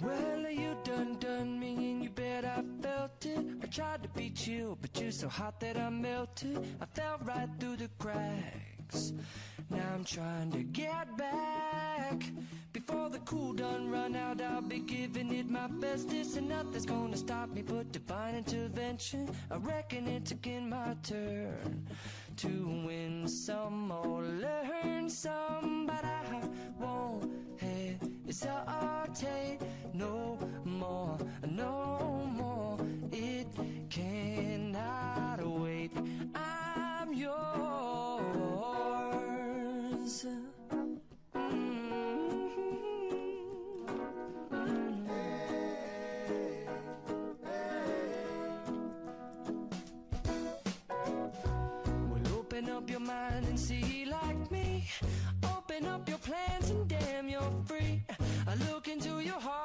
Well, you done me and you bet I felt it. I tried to beat you, but you're so hot that I melted. I fell right through the cracks. Now I'm trying to get back. Before the cool done run out, I'll be giving it my bestest. And nothing's gonna stop me but divine intervention. I reckon it's again my turn to win some or learn some. But I won't hesitate no more, no more. It cannot wait. I'm yours. Open up your mind and see like me. Open up your plans and damn, you're free. I look into your heart.